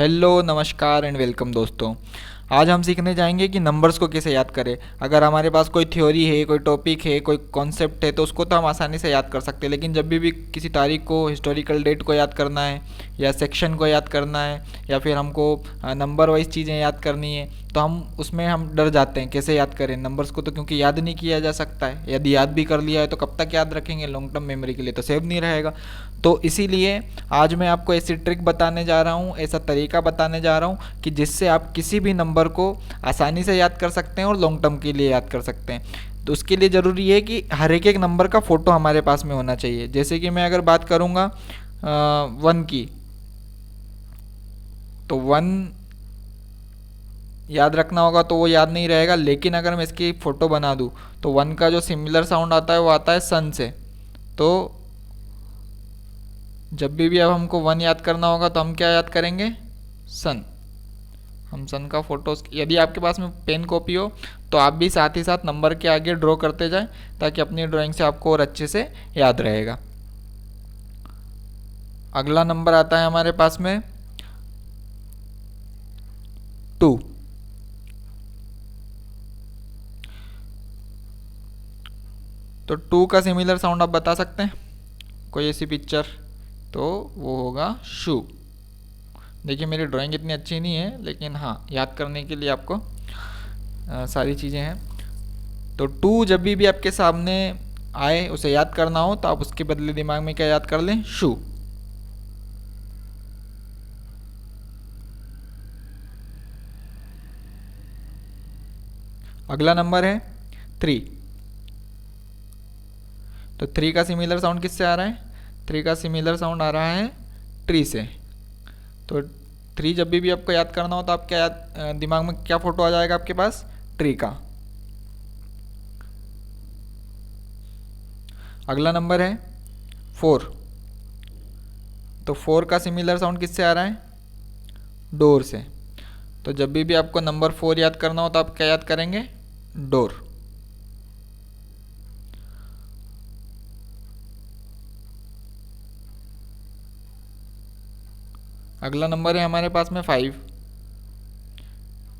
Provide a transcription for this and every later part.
Hello नमस्कार and welcome दोस्तों। आज हम सीखने जाएंगे कि नंबर्स को कैसे याद करें। अगर हमारे पास कोई थ्योरी है, कोई टॉपिक है, कोई कॉन्सेप्ट है तो उसको तो हम आसानी से याद कर सकते हैं, लेकिन जब भी किसी तारीख को, हिस्टोरिकल डेट को याद करना है या सेक्शन को याद करना है या फिर हमको नंबर वाइज चीज़ें याद करनी है तो हम डर जाते हैं कैसे याद करें नंबर्स को। तो क्योंकि याद नहीं किया जा सकता है, यदि याद भी कर लिया है तो कब तक याद रखेंगे, लॉन्ग टर्म मेमोरी के लिए तो सेव नहीं रहेगा। तो इसीलिए आज मैं आपको ऐसी ट्रिक बताने जा रहा हूँ, ऐसा तरीका बताने जा रहा हूँ कि जिससे आप किसी भी नंबर को आसानी से याद कर सकते हैं और लॉन्ग टर्म के लिए याद कर सकते हैं। तो उसके लिए ज़रूरी है कि हर एक नंबर का फ़ोटो हमारे पास में होना चाहिए। जैसे कि मैं अगर बात करूँगा 1 की, तो 1 याद रखना होगा तो वो याद नहीं रहेगा, लेकिन अगर मैं इसकी फ़ोटो बना दूँ तो 1 का जो सिमिलर साउंड आता है वो आता है सन से। तो जब भी अब हमको 1 याद करना होगा तो हम क्या याद करेंगे, सन। हम सन का फोटो, यदि आपके पास में पेन कॉपी हो तो आप भी साथ ही साथ नंबर के आगे ड्रॉ करते जाएं ताकि अपनी ड्राइंग से आपको और अच्छे से याद रहेगा। अगला नंबर आता है हमारे पास में 2। तो 2 का सिमिलर साउंड आप बता सकते हैं कोई ऐसी पिक्चर, तो वो होगा शू। देखिए मेरी ड्राइंग इतनी अच्छी नहीं है, लेकिन हाँ याद करने के लिए आपको सारी चीज़ें हैं। तो 2 जब भी आपके सामने आए, उसे याद करना हो तो आप उसके बदले दिमाग में क्या याद कर लें, शू। अगला नंबर है 3। तो 3 का सिमिलर साउंड किससे आ रहा है, 3 का सिमिलर साउंड आ रहा है ट्री से। तो 3 जब भी आपको याद करना हो तो आप क्या याद, दिमाग में क्या फोटो आ जाएगा आपके पास, ट्री का। अगला नंबर है 4। तो 4 का सिमिलर साउंड किससे आ रहा है, डोर से। तो जब भी आपको नंबर 4 याद करना हो तो आप क्या याद करेंगे, डोर। अगला नंबर है हमारे पास में 5।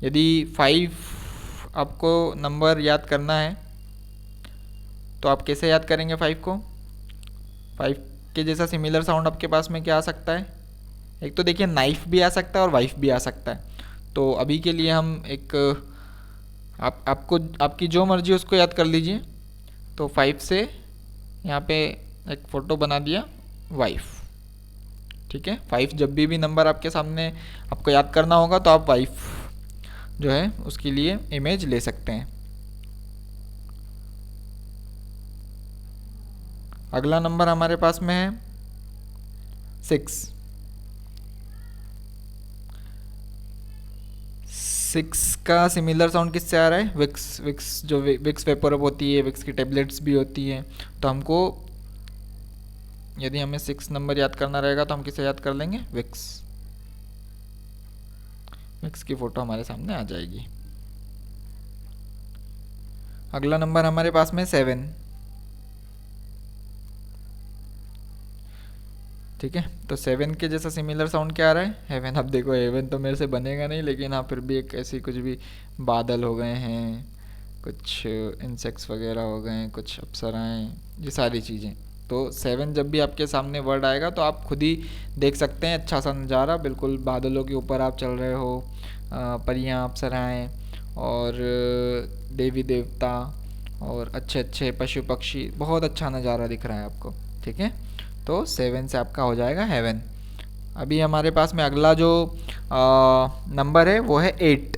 यदि 5 आपको नंबर याद करना है तो आप कैसे याद करेंगे 5 को। 5 के जैसा सिमिलर साउंड आपके पास में क्या आ सकता है, एक तो देखिए नाइफ भी आ सकता है और वाइफ भी आ सकता है। तो अभी के लिए हम एक, आपको आपकी जो मर्जी उसको याद कर लीजिए। तो 5 से यहाँ पे एक फ़ोटो बना दिया वाइफ। ठीक है, 5 जब भी नंबर आपके सामने आपको याद करना होगा तो आप वाइफ जो है उसके लिए इमेज ले सकते हैं। अगला नंबर हमारे पास में है 6। 6 का सिमिलर साउंड किससे आ रहा है, विक्स। विक्स जो विक्स वेपर होती है, विक्स की टेबलेट्स भी होती है। तो हमको, यदि हमें 6 नंबर याद करना रहेगा तो हम किसे याद कर लेंगे, विक्स। विक्स की फ़ोटो हमारे सामने आ जाएगी। अगला नंबर हमारे पास में 7। ठीक है, तो 7 के जैसा सिमिलर साउंड क्या आ रहा है, हेवन। अब देखो हेवन तो मेरे से बनेगा नहीं, लेकिन हाँ फिर भी एक ऐसी कुछ भी बादल हो गए हैं, कुछ इंसेक्ट्स वगैरह हो गए हैं, कुछ अप्सराएं, ये सारी चीज़ें। तो 7 जब भी आपके सामने वर्ड आएगा तो आप खुद ही देख सकते हैं, अच्छा सा नज़ारा, बिल्कुल बादलों के ऊपर आप चल रहे हो, परियां, अप्सराएं और देवी देवता और अच्छे अच्छे पशु पक्षी, बहुत अच्छा नज़ारा दिख रहा है आपको। ठीक है, तो 7 से आपका हो जाएगा हेवन। अभी हमारे पास में अगला जो नंबर है वो है 8।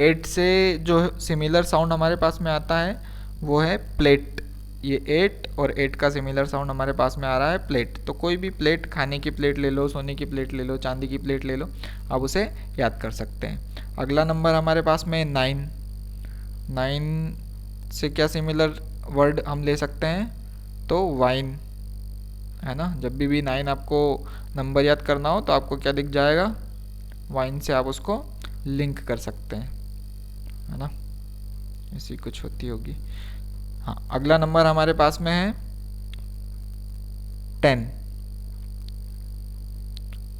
8 से जो सिमिलर साउंड हमारे पास में आता है वो है प्लेट। ये 8 और 8 का सिमिलर साउंड हमारे पास में आ रहा है प्लेट। तो कोई भी प्लेट, खाने की प्लेट ले लो, सोने की प्लेट ले लो, चांदी की प्लेट ले लो, आप उसे याद कर सकते हैं। अगला नंबर हमारे पास में 9। 9 से क्या सिमिलर वर्ड हम ले सकते हैं, तो वाइन, है ना। जब भी 9 आपको नंबर याद करना हो तो आपको क्या दिख जाएगा, वाइन से आप उसको लिंक कर सकते हैं, है ना, ऐसी कुछ होती होगी। हाँ, अगला नंबर हमारे पास में है 10।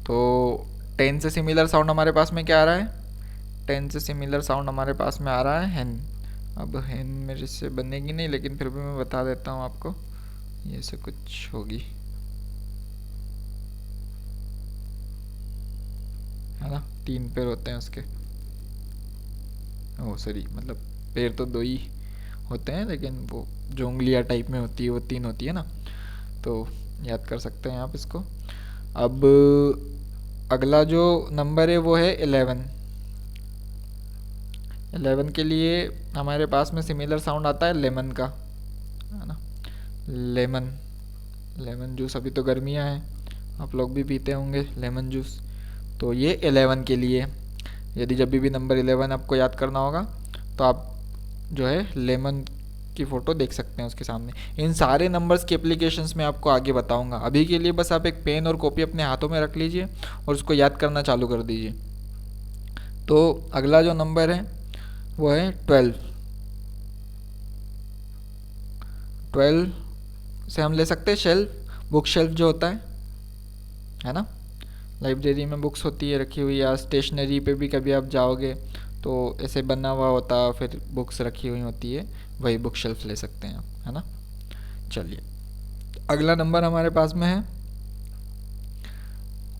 तो 10 से सिमिलर साउंड हमारे पास में क्या आ रहा है? 10 से सिमिलर साउंड हमारे पास में आ रहा है हैन। अब हैन मेरे से बनेगी नहीं, लेकिन फिर भी मैं बता देता हूँ आपको, ये से कुछ होगी, है ना? 3 पैर होते हैं उसके। ओ सॉरी, मतलब पैर तो 2 ही होते हैं, लेकिन वो जो उंगलियाँ टाइप में होती है वो 3 होती है ना, तो याद कर सकते हैं आप इसको। अब अगला जो नंबर है वो है 11। 11 के लिए हमारे पास में सिमिलर साउंड आता है लेमन का, है ना? लेमन, लेमन जूस, अभी तो गर्मियाँ हैं, आप लोग भी पीते होंगे लेमन जूस, तो ये 11 के लिए। यदि जब भी नंबर 11 आपको याद करना होगा तो आप जो है लेमन की फ़ोटो देख सकते हैं उसके सामने। इन सारे नंबर्स की एप्लीकेशंस मैं आपको आगे बताऊंगा। अभी के लिए बस आप एक पेन और कॉपी अपने हाथों में रख लीजिए और उसको याद करना चालू कर दीजिए। तो अगला जो नंबर है वो है 12। 12 से हम ले सकते हैं शेल्फ, बुक शेल्फ जो होता है ना? लाइब्रेरी में बुक्स होती है रखी हुई, या स्टेशनरी पे भी कभी आप जाओगे तो ऐसे बना हुआ होता, फिर बुक्स रखी हुई होती है, वही बुक शेल्फ ले सकते हैं आप, है ना? चलिए, अगला नंबर हमारे पास में है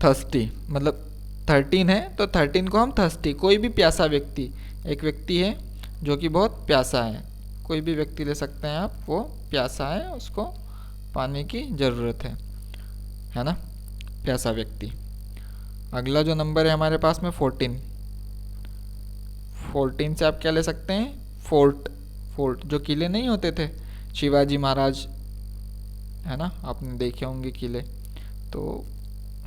थर्स्टी, मतलब 13 है तो 13 को हम थर्स्टी, कोई भी प्यासा व्यक्ति, एक व्यक्ति है जो कि बहुत प्यासा है, कोई भी व्यक्ति ले सकते हैं आप, वो प्यासा है, उसको पानी की ज़रूरत है ना? प्यासा व्यक्ति। अगला जो नंबर है हमारे पास में 14। 14 से आप क्या ले सकते हैं? फोर्ट। फोर्ट जो किले नहीं होते थे शिवाजी महाराज, है ना? आपने देखे होंगे किले, तो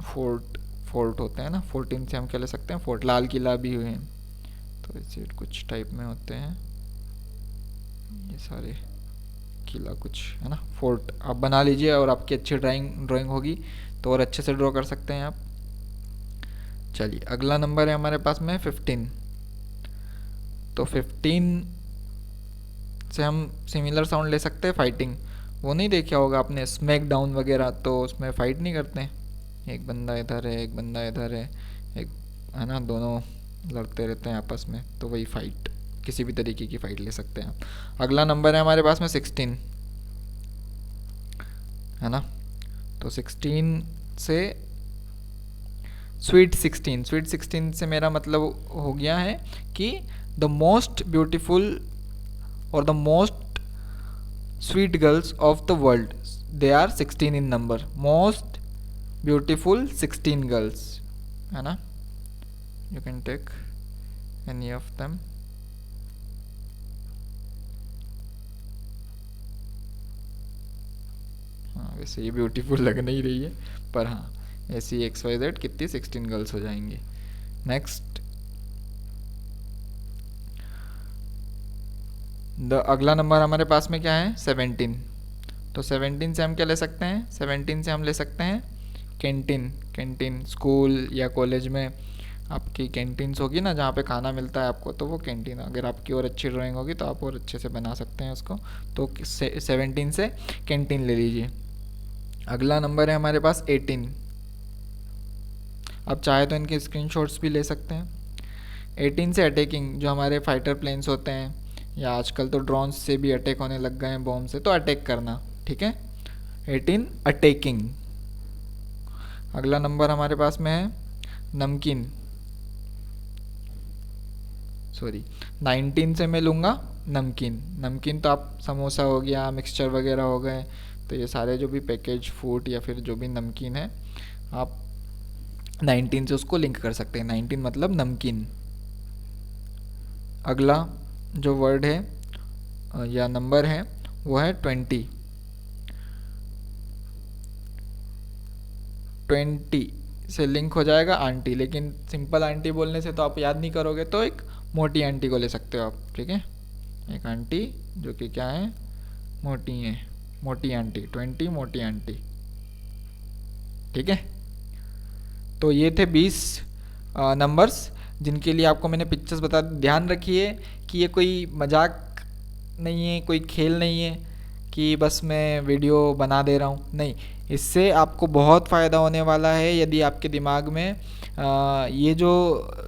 फोर्ट, फोर्ट होते हैं ना। 14 से हम क्या ले सकते हैं? फोर्ट। लाल किला भी हुए हैं, तो ऐसे कुछ टाइप में होते हैं ये सारे किला कुछ, है ना? फोर्ट आप बना लीजिए, और आपकी अच्छी ड्राइंग होगी तो और अच्छे से ड्रॉ कर सकते हैं आप। चलिए, अगला नंबर है हमारे पास में 15। तो 15 से हम सिमिलर साउंड ले सकते हैं फाइटिंग। वो नहीं देखा होगा आपने स्मैक डाउन वगैरह, तो उसमें फाइट नहीं करते हैं, एक बंदा इधर है एक बंदा इधर है, एक, है ना? दोनों लड़ते रहते हैं आपस में, तो वही फाइट, किसी भी तरीके की फाइट ले सकते हैं आप। अगला नंबर है हमारे पास में 16, है ना? तो 16 से स्वीट 16। स्वीट 16 से मेरा मतलब हो गया है कि द मोस्ट ब्यूटीफुल और the most sweet girls of the world, they are 16 in number. Most beautiful 16 girls, है ना? You can take any of them. हाँ, वैसे ये ब्यूटीफुल लग नहीं रही है, पर हाँ ऐसी XYZ कितनी 16 गर्ल्स हो जाएंगी। नेक्स्ट, अगला नंबर हमारे पास में क्या है? 17। तो 17 से हम क्या ले सकते हैं? 17 से हम ले सकते हैं कैंटीन। कैंटीन स्कूल या कॉलेज में आपकी कैंटीन्स होगी ना, जहाँ पे खाना मिलता है आपको, तो वो कैंटीन, अगर आपकी और अच्छी ड्राइंग होगी तो आप और अच्छे से बना सकते हैं उसको। तो 17 से कैंटीन ले लीजिए। अगला नंबर है हमारे पास 18। आप चाहे तो इनके स्क्रीनशॉट्स भी ले सकते हैं। 18 से अटैकिंग, जो हमारे फाइटर प्लेन्स होते हैं, या आजकल तो ड्रोन्स से भी अटैक होने लग गए हैं, बॉम्ब से, तो अटैक करना, ठीक है? 18 अटैकिंग। अगला नंबर हमारे पास में है नमकीन, सॉरी 19 से मैं लूँगा नमकीन। नमकीन तो आप समोसा हो गया, मिक्सचर वगैरह हो गए, तो ये सारे जो भी पैकेज फूड या फिर जो भी नमकीन है, आप 19 से उसको लिंक कर सकते हैं। 19 मतलब नमकीन। अगला जो वर्ड है या नंबर है वो है 20। 20 से लिंक हो जाएगा आंटी, लेकिन सिंपल आंटी बोलने से तो आप याद नहीं करोगे, तो एक मोटी आंटी को ले सकते हो आप, ठीक है? एक आंटी जो कि क्या है? मोटी है, मोटी आंटी। 20 मोटी आंटी, ठीक है? तो ये थे 20 नंबर्स जिनके लिए आपको मैंने पिक्चर्स बता दी। ध्यान रखिए कि ये कोई मजाक नहीं है, कोई खेल नहीं है कि बस मैं वीडियो बना दे रहा हूँ, नहीं। इससे आपको बहुत फ़ायदा होने वाला है। यदि आपके दिमाग में ये जो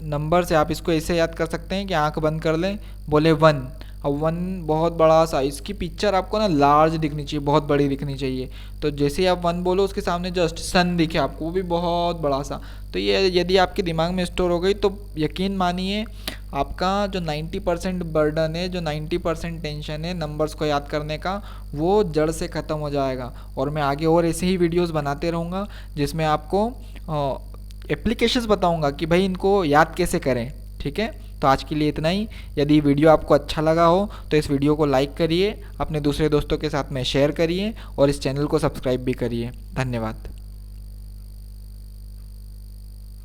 नंबर्स है आप इसको ऐसे याद कर सकते हैं कि आंख बंद कर लें, बोले 1। अब 1 बहुत बड़ा सा, इसकी पिक्चर आपको ना लार्ज दिखनी चाहिए, बहुत बड़ी दिखनी चाहिए। तो जैसे ही आप 1 बोलो उसके सामने जस्ट सन दिखे आपको, वो भी बहुत बड़ा सा। तो ये यदि आपके दिमाग में स्टोर हो गई तो यकीन मानिए आपका जो 90% बर्डन है, जो 90% टेंशन है नंबर्स को याद करने का, वो जड़ से ख़त्म हो जाएगा। और मैं आगे और ऐसे ही वीडियोस बनाते रहूँगा जिसमें आपको एप्लीकेशंस बताऊँगा कि भाई इनको याद कैसे करें। ठीक है, तो आज के लिए इतना ही। यदि वीडियो आपको अच्छा लगा हो तो इस वीडियो को लाइक करिए, अपने दूसरे दोस्तों के साथ में शेयर करिए और इस चैनल को सब्सक्राइब भी करिए। धन्यवाद।